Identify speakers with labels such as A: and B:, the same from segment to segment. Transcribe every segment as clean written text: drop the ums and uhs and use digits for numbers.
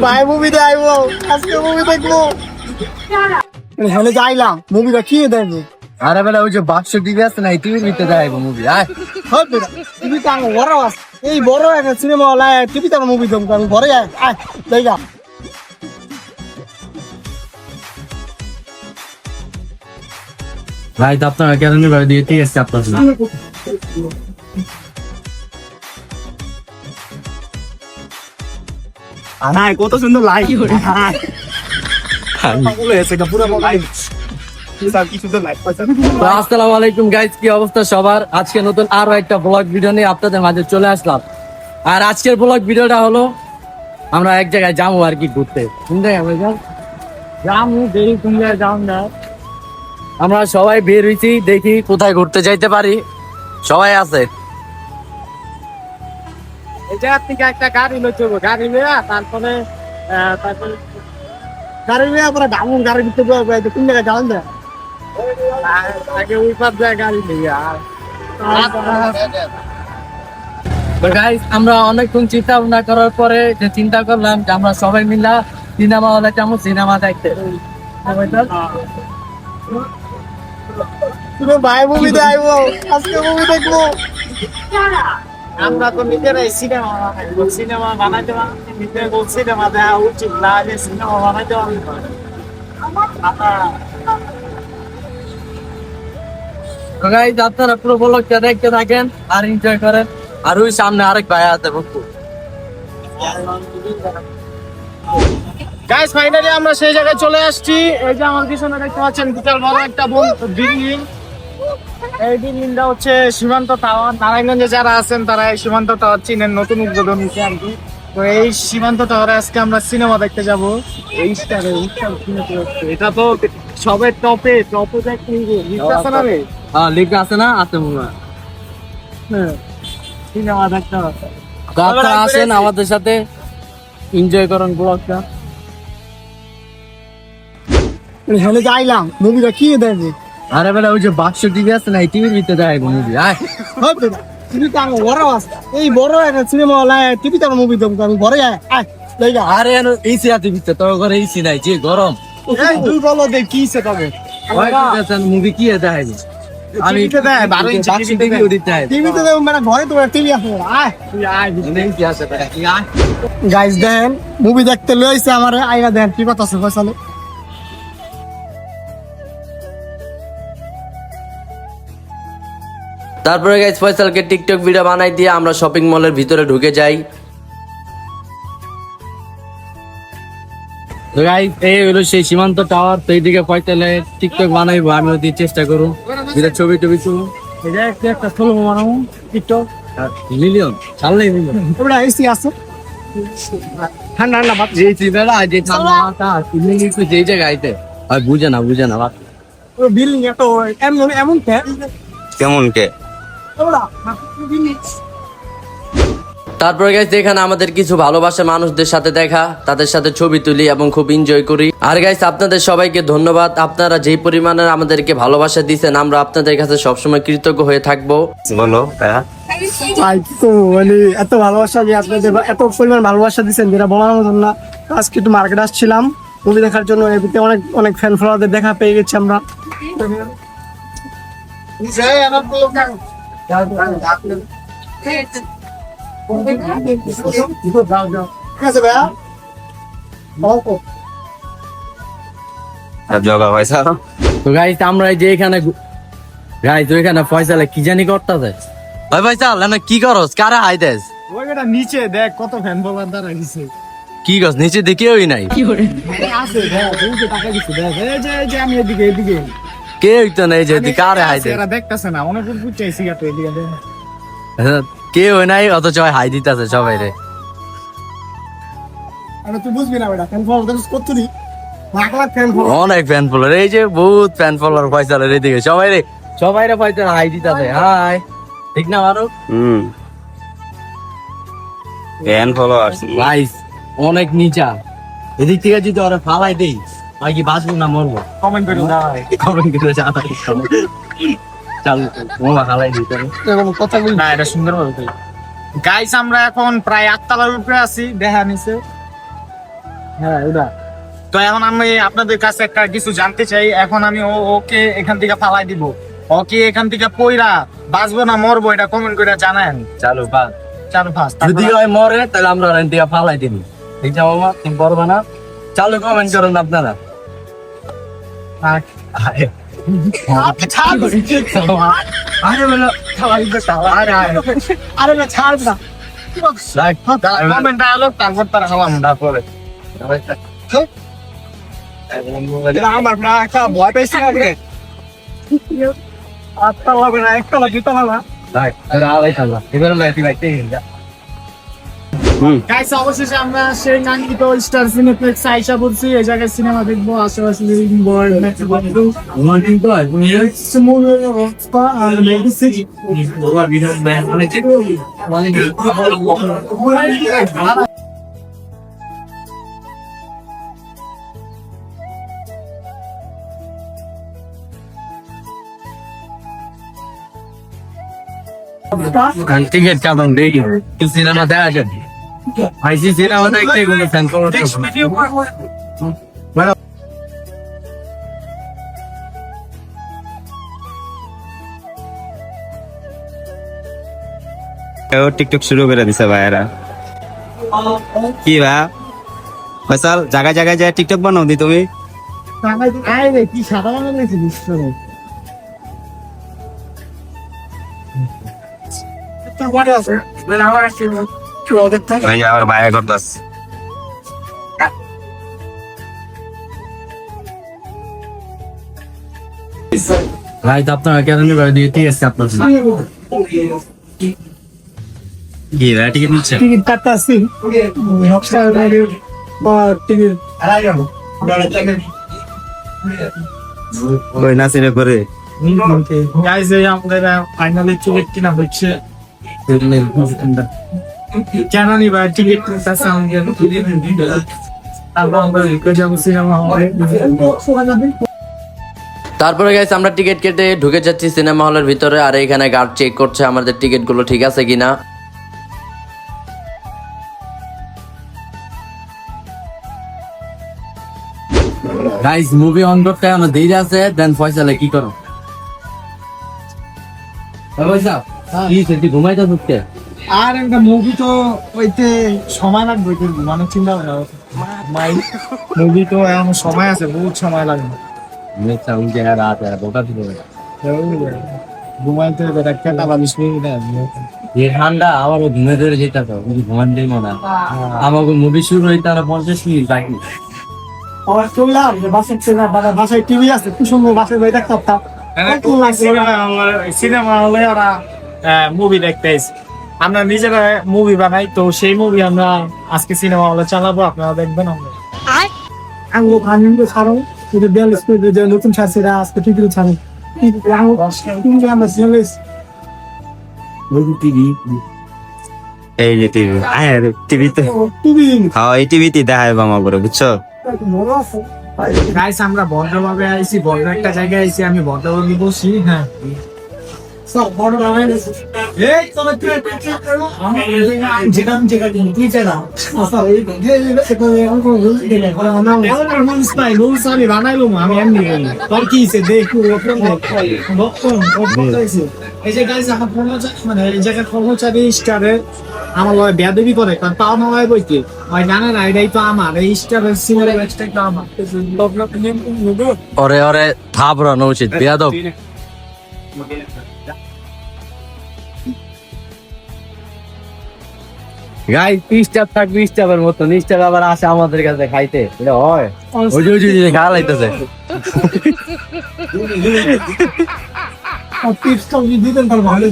A: ভাই মুভি দেখবো, আজকে মুভি দেখবো। হলে যাইলাম মুভি দেখিয়ে দেখবো।
B: আরে বেলা ওই যে বাক্স টিভি আছে না, এই টিভির ভিতরে দেখাইবো মুভি। আয়
A: টিভি তো আমার বড় আছে, এই বড় একটা সিনেমা হল টিভিতে আমার মুভি দেখবো। আমি ঘরে যাই, আয় দেখা।
B: ভাই তো আপনার কেন ভাই দিয়ে ঠিক আছে আপনার
A: কত সুন্দর লাইট
B: আসসালামু আলাইকুম গাইস, কি অবস্থা সবার? আজকে নতুন আরো একটা ব্লগ ভিডিও নিয়ে আপনাদের মাঝে চলে আসলাম। আর আজকের ব্লগ ভিডিওটা হলো আমরা এক জায়গায় যাবো আর কি ঘুরতে। কোন জায়গায় যাবো? কোন জায়গায় যাও না, আমরা সবাই বের হইছি, দেখি কোথায় ঘুরতে যাইতে পারি। সবাই আছে
A: এই জায়গা থেকে একটা গাড়ি লইতে হবে, গাড়ি লইয়া তারপরে গাড়ি লইয়া পরে ডাউন গাড়ি দিতে হবে। কোন জায়গায় যাওয়া যায়? আগে ওই পার যায় গাড়ি লইয়া।
B: গাইস আমরা অনেকক্ষণ চিন্তা ভাবনা করার পরে যে চিন্তা করলাম যে আমরা সবাই মিলা সিনেমা হলে যাবো, সিনেমা দেখতে।
A: তুমি ভাই মুভি দেখবো, আজকে মুভি দেখবো। আমরা তো নিজেরাই সিনেমা বানাইবো, সিনেমা বানাইতে বানাইতে নিজের সিনেমা দেখা উচিত না, যে সিনেমা বানাইতে বানাইতে
B: গাইস আপনারা পুরো ব্লগটা দেখতে থাকেন আর এনজয় করেন। আর ওই সামনে আরেক ভাই আছে বন্ধু।
A: গাইস ফাইনালি আমরা সেই জায়গায় চলে আসছি। এই যে আমার পিছনে দেখতে পাচ্ছেন বিশাল বড় একটা বিল্ডিং। এই বিল্ডিংটা হচ্ছে সীমান্ত টাওয়ার। নারায়ণগঞ্জে যারা আছেন তারা এই সীমান্ত টাওয়ার চিনেন, নতুন উদ্বোধন হয়েছে আর কি। তো এই সীমান্ত টাওয়ারে আজকে আমরা সিনেমা দেখতে যাব। এই স্টারে এটা তো সবের টপে টপে দেখতে আছে না রে?
B: হ্যাঁ লিখ আছে না, আছে মনে হয়।
A: সিনেমা দেখতে হবে।
B: তো আপনারা আসেন আমাদের সাথে, এনজয় করুন ব্লগটা।
A: হলে যাইলাম মুভি দেখিয়ে দেখবো।
B: আরে বেলা ওই যে বাক্স টিভি আছে না, এই টিভির ভিতরে দেখাইবো মুভি। আয়
A: টিভি তো আমার বড় আছে, এই বড় একটা সিনেমা হল টিভিতে আমার মুভি দেখবো। আমি ঘরে যাই, আয় দেখা।
B: আরে এসি আছে ভিতরে, তোর ঘরে এসি নাই, যে গরম।
A: তুই বলো দেখিছে তবে
B: মুভি কি দেখাইবো? আমি
A: টিভিতে দেয়, 12 ইঞ্চি
B: বাক্স
A: টিভিতে
B: টিভি
A: দেয়।
B: ওদিকে দেখাইবো।
A: টিভিতে দেখবো মানে ঘরে তো টিভি আছে। আয় তুই আয়।
B: এসি আছে ভাই, তুই আয়।
A: গাইস দেখেন মুভি দেখতে লইছে আমারে, আইরা দেখেন কি কথা আছে ফয়সালে।
B: তারপরে গাইস ফয়সালকে টিকটক ভিডিও বানাই দিয়ে আমরা শপিং মলের ভিতরে ঢুকে যাই। তো গাইস এই হলো সেই সীমান্ত টাওয়ার। তো এইদিকে ফয়সালে টিকটক বানাইবো, আমি ওই চেষ্টা করুন যেটা ছবি টবি তুলুন।
A: এটা একটা ফলো বানাবো টিকটক।
B: মিলিয়ন ছাড়লেই মিলিয়ন।
A: ওটা এসি আছে, ঠান্ডা ঠান্ডা বাতাস।
B: যে চিবেলা যে ঠান্ডাটা তুমি একটু যেই জায়গায় আইতে আর বুঝে না বাপ।
A: ওই বিল্ডিং এত এমন এমন
B: কেমন কে?
A: ওরা
B: তারপরে গাইস এখানে আমাদের কিছু ভালোবাসা মানুষদের সাথে দেখা, তাদের সাথে ছবি তুলি এবং খুব এনজয় করি। আর গাইস আপনাদের সবাইকে ধন্যবাদ, আপনারা যেই পরিমাণে আমাদেরকে ভালোবাসা দিয়েছেন আমরা আপনাদের কাছে সবসময় কৃতজ্ঞ হয়ে থাকবো। বলো
A: মানে এত ভালোবাসা যে আপনাদের এত পরিমাণ ভালোবাসা দিচ্ছেন যেটা বলার মতন না। আজকে একটু মার্কেট আসছিলাম মুভি দেখার জন্য, এদিকে অনেক অনেক ফ্যান ফলোয়ারদের দেখা পেয়ে গেছি আমরা।
B: তো গাইস আমরা এই যে এখানে গাইস ওইখানে ফয়সালে কি জানি করতেছে। ওই ফয়সাল না কি করস, কারা হাই দেস?
A: ওইটা নিচে দেখ কত ফ্যান ফলোয়ার দাঁড়াইছে।
B: কি করস নিচে দেখেওই নাই?
A: আছে দেখ, এই যে টাকা দিছে দেখ, এই যে আমি এদিকে
B: কে হইতো না এই যে কারে হাই দেস?
A: এরা দেখতাছে না, অনেক দূর বুঝাইছি গাটো এদিকে দেখ।
B: কে হই নাই অথচ হাই দিতেছে সবাই রে।
A: আরে তুই বুঝবি না বেটা, ফ্যান ফলোয়ার দেখ কত নি লাখ লাখ ফ্যান ফলোয়ার।
B: অনেক ফ্যান ফলোয়ার, এই যে বহুত ফ্যান ফলোয়ার ফয়সালের এদিকে সবাই রে ফয়সাল হাই দিতেছে। হাই ঠিক না মারুক?
C: ফ্যান ফলোয়ার্স
B: গাইস অনেক নিচা, এদিক থেকে যদি ওরা ফালাই দেই ভাই কি বাঁচবো না মরবো?
A: কমেন্ট করুন
B: কমেন্ট করে জানাই। চল মোবা ফালাই দিতে
A: এরকম কথা বলি না, এটা সুন্দর ভাবে গাইস আমরা এখন প্রায় 8 তলার উপরে আছি। দেখা নিছে হ্যাঁ ওটা। তো এখন আমি আপনাদের কাছে একটা কিছু জানতে চাই, এখন আমি ওকে এখান থেকে ফালাই দিব, ওকে এখান থেকে পইরা বাঁচবো না মরবো এটা কমেন্ট করে জানান।
B: চালু বা
A: চালু ফার্স্ট
B: যদি হয় মরে তাহলে আমরা ওর দিয়ে ফালাই দিন, ঠিক আছে মামা? তুমি পারবে না, চালু কমেন্ট করুন আপনারা।
A: আরে না ছাড় না, কমেন্ট আলো তারপর তার হালাম তারপরে আমার না একটা ভয় পেয়েছি আগে আত্মা লাগবে না, একটা লাগবে তো না। গাইস অবশেষে আমরা সেই নাঙ্গিত স্টার সিনেপ্লেক্স আইসা পড়ছি, এই জায়গায় সিনেমা দেখবো, আশেপাশে লিভিং বয়
B: টিকিট কেমন দেখি সিনেমা দেখা যাবে, আইসি সিনেমা দেখতে কোনো ফ্যান
C: টিকটক শুরু করে দিছে ভাইয়েরা। কি ভাই ফয়সাল, জায়গায় জায়গায় যায় টিকটক বানাও দি তুমি?
A: কি সাদা বাংলা দেখছি
C: ভাই আমার ভাইয়া করতাস।
B: ভাই তো আপনার একাডেমি করে দিয়ে ঠিক আছে আপনার
C: কি ভাই টিকিট নিচ্ছে?
A: টিকিট কাটতে আসছি টিকিট
C: ওই নাসিরে করে
A: গাইস এই আমাদের ফাইনালি টিকিট কিনা হচ্ছে, কেন নি ভাই টিকিট কিনতেছে আমাদের সিনেমা হলে।
D: তারপরে গাইস আমরা টিকিট কেটে ঢুকে যাচ্ছি সিনেমা হলের ভিতরে, আর এখানে গার্ড চেক করছে আমাদের টিকিট গুলো ঠিক আছে কিনা।
B: গাইস মুভি অন করতে আমরা দেরি আছে, দেন ফয়সালে কি করো? পয়সা কি সেটি ঘুমাইতে ঢুকতে
A: আর একটা মুভি তো ওইতে সময় লাগবে, মানে চিন্তা মুভি তো এখন সময় আছে, বহুত সময় লাগবে
B: নেক্সট টাইম যে রাত আর বটা দিবে
A: ঘুমাইতে একটা 40 মিনিট
B: এই ঠান্ডা আবারও ঘুমে ধরে যেটা তো ঘুমান দেই মনে আমাকে মুভি শুরু হইতে আর 50 মিনিট বাকি।
A: আমার চললাম যে বাসে ছিলাম, বাসায় টিভি আছে, কি সুন্দর বাসে বই দেখতাম, সিনেমা হলে ওরা মুভি দেখতে এসে আমরা নিজেরা মুভি বানাই, তো সেই মুভি আমরা আজকে সিনেমা হলে চালাবো, আপনারা দেখবেন। আঙ্গো আনন্দ ছাড়ো, যদি বেল স্কুলে যে নতুন ছাত্রীরা আজকে টিভি ছাড়ো, আমরা
C: এই যে টিভি, টিভিতে
A: টিভি
C: হ্যাঁ এই টিভিতে দেখায় বামা করে, বুঝছো?
A: গাইস আমরা ভদ্রভাবে আইছি, ভদ্র একটা জায়গায় আইছি, আমি ভদ্রভাবে বসি। হ্যাঁ আমি বানাইলাম, আমি এমনি বলি তোর কি দেখু এই যে গাইস আমার কর্মচারী, মানে এই জায়গার কর্মচারী স্টারের আমার লয় বেয়াদবি করে, কারণ পাওয়া নয় বইতে ওই জানে না, এটাই তো আমার এই স্টারের সিনেমা ব্যাচটাই তো আমার।
B: ওরে ওরে থাবড়ানো উচিত বেয়াদব। গাই 30 স্টার থাকবে, স্টারের মতো স্টার আবার আসে আমাদের কাছে খাইতে, এটা হয় ওই যে গা লাইতেছে।
A: টিপস তো দিতেন তার ভালো।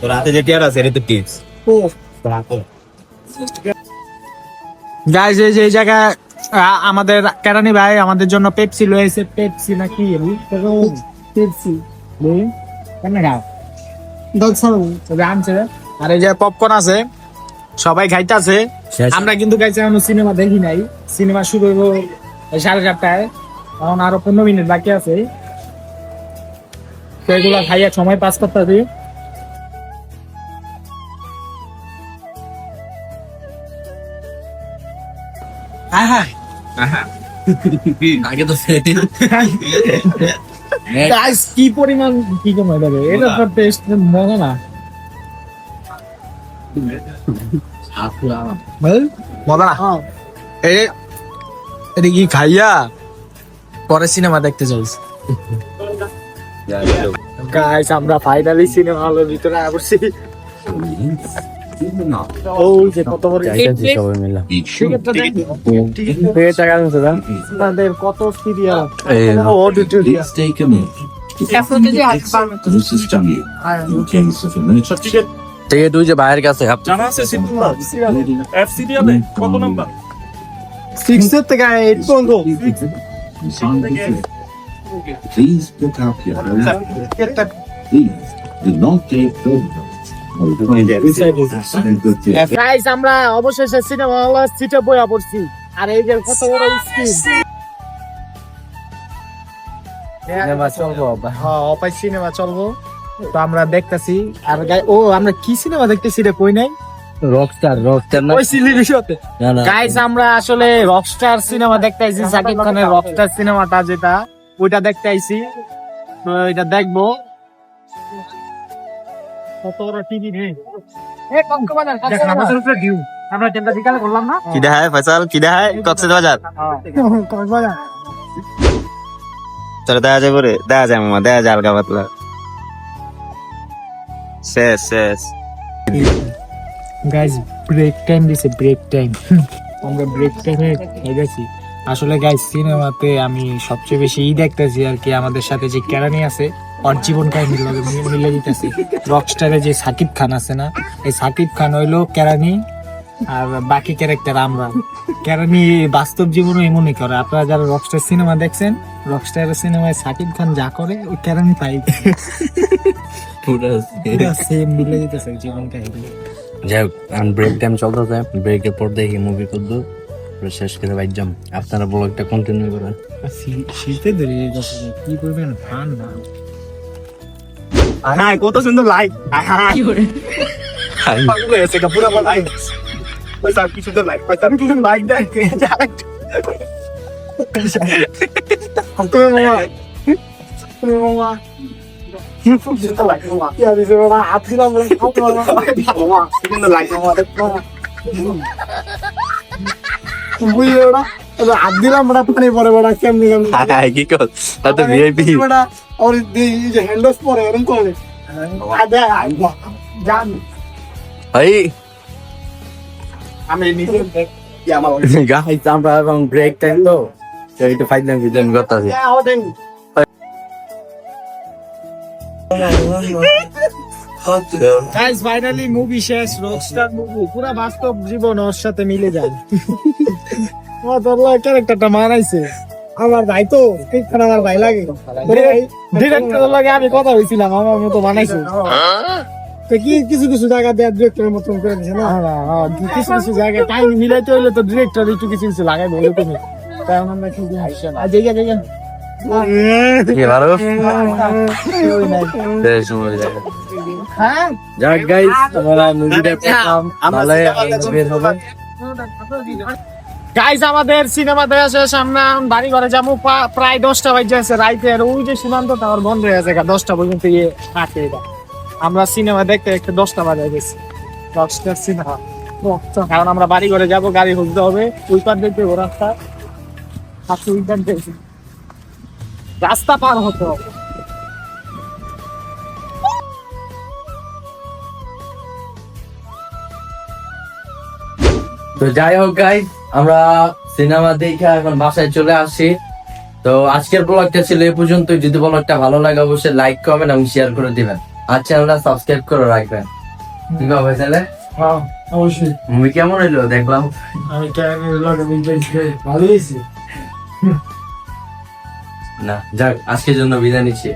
C: তো রাতে যে টিয়ার আছে এটা তো টিপস।
A: গাইস এই যে এই জায়গায় আমাদের কেরানি ভাই আমাদের জন্য পেপসি লয়েছে, পেপসি নাকি পেপসি কেন গাও আনছে, আর এই যে পপকর্ন আছে, সবাই খাইতেছে। আমরা কিন্তু গাইছে এখনো সিনেমা দেখি নাই, সিনেমা শুরু হইব 7:30টায়, এখন আরো 15 মিনিট বাকি আছে, তো এগুলা খাইয়া সময় পাস করতেছি। হ্যাঁ
B: আগে তো
A: গাইস কি পরিমাণ কি কমে যাবে এটা তো টেস্ট মজা না মজা না এটা কি খাইয়া পরে সিনেমা দেখতে যাইস গাইস আমরা ফাইনালি সিনেমা হলের ভিতরে আসছি ও যে কত বড়
B: সবাই মিলে
A: টিকিটটা দেখ
B: পেয়ে টাকা আছে না
A: তাদের কত সিরিয়াল
B: এই
A: ও tutorial
E: Stay committed. This is Jamie. In case of emergency,
B: ticket ওই যে ভাইয়ের কাছে
F: জানা আছে সিরিয়াল এফ সিরিয়ালে কত নাম্বার
A: 6 এর থেকে 8 পর্যন্ত
E: please pick up your Please do not take photographs.
A: Guys আমরা অবশেষে সিনেমা হলের সিটে বইয়া পড়ছি আর এই যে কত বড় স্ক্রিন
B: সিনেমা চলবো
A: হ্যাঁ অপাই সিনেমা চলবো তো আমরা দেখতেছি আর ও আমরা কি সিনেমা দেখতেছি রে কই নাই
B: রকস্টার না
A: ওই সিলিশতে
B: না না
A: গাইস আমরা আসলে রকস্টার সিনেমা দেখতে আইছি সাকিব খানের রকস্টার সিনেমাটা যেটা ওইটা দেখতে আইছি তো এটা দেখবো কত বড় টিভি রে এ কম বাজার দেখ আমাদের উপরে ডিউ আমরা টেন্ডার বিকালে করলাম না
C: কি দেখায় ফয়সাল কি দেখায় কক্সবাজার
A: কম বাজার
C: তোরা দেখা যায় করে দেখা যায় মামা দেখা যায় হালকা পাতলা শেষ
A: গাইস ব্রেক টাইম দিছে ব্রেক টাইম আমরা ব্রেক টাইমে গেছি আসলে গাইস সিনেমাতে আমি সবচেয়ে বেশি দেখতেছি আর কি আমাদের সাথে যে কেরানি আছে ওর জীবন কাহিনীর লগে মিলে দিতেছি রকস্টারে যে সাকিব খান আছে না এই সাকিব খান হইলো কেরানি আর বাকি ক্যারেক্টার আমরা কেরানি বাস্তব জীবনে এমনই করে আপনারা যারা রকস্টার সিনেমা দেখছেন রকস্টারের সিনেমায় সাকিব খান যা করে ওই কেরানি তাই
B: পুরো
A: সেম মিলে দিতেছে জীবন কাহিনী
B: যাই হোক ব্রেক টাইম চলতেছে ব্রেকের পর দেখি মুভি করবো শেষ করে বাইর যাম আপনারা ব্লগটা কন্টিনিউ করেন
A: শীতে ধরে কি করবেন ফান না
C: হ্যাঁ কত সুন্দর লাইট
A: কি করে পাগল হয়েছে পুরো লাইট পয়সা কি সুন্দর লাইট পয়সা কি সুন্দর লাইট দেয় তুমি মামা তুমি মামা হাত দিলাম বড়া পানি পরে বড়া কেমনি কেমনি
C: কি কর তো ভিআইপি
A: বড়া আর যে হ্যান্ডস পরে এরকম করে আদা জান
B: এই
A: আমি নিজে দেখ কি আমার
B: গাইস আমরা এখন ব্রেক টাইম তো একটু ফাইনাল ভিডিও করতেছি
A: গাইস ফাইনালি মুভি শেষ রকস্টার মুভি পুরো বাস্তব জীবন ওর সাথে মিলে যায় ও তোর ক্যারেক্টারটা মানাইছে আমার ভাই তো ঠিক আমার ভাই লাগে ডিরেক্টর লাগে আমি কথা হইছিলাম আমার মতো বানাইছে তো কি কিছু কিছু জায়গা দিয়ে ডিরেক্টরের মতন করে দিছে না কিছু কিছু জায়গা টাইম মিলাইতে হইলে তো ডিরেক্টর একটু কিছু কিছু লাগাই বলে তুমি তাই আমরা কি আর জায়গা জায়গা
B: কি ভালো
A: হ্যাঁ
B: যাক গাইস আমরা মুভিটা দেখলাম ভালো বের হবে
A: গাইজ আমাদের সিনেমা দেখা শেষ আমরা বাড়ি ঘরে যাবো প্রায় 10টা বাজে আছে রাইতের ওই যে সীমান্ত টাওয়ার বন্ধ হয়ে আছে 10টা পর্যন্ত গিয়ে থাকে এটা আমরা সিনেমা দেখতে একটা 10টা বাজে গেছি রকস্টার সিনেমা কারণ আমরা বাড়ি ঘরে যাবো গাড়ি খুঁজতে হবে ওই পার দেখতে ও রাস্তা আছে ওই পার দেখছি রাস্তা পার হতে হবে
B: তো যাই হোক গাইস আমরা সিনেমা দেখে এখন বাসায় চলে আসি তো আজকের ব্লগটা ছিল এই পর্যন্ত যদি ব্লগটা ভালো লাগে অবশ্যই লাইক কমেন্ট এবং শেয়ার করে দিবেন আর চ্যানেলটা সাবস্ক্রাইব করে রাখবেন ঠিক আছে তাহলে
A: হ্যাঁ অবশ্যই
B: মুভি কেমন হইলো দেখলাম
A: আমি ক্যামেরা লাগে ভালো হয়েছে
B: না যাক আজকের জন্য বিদায় নিচ্ছি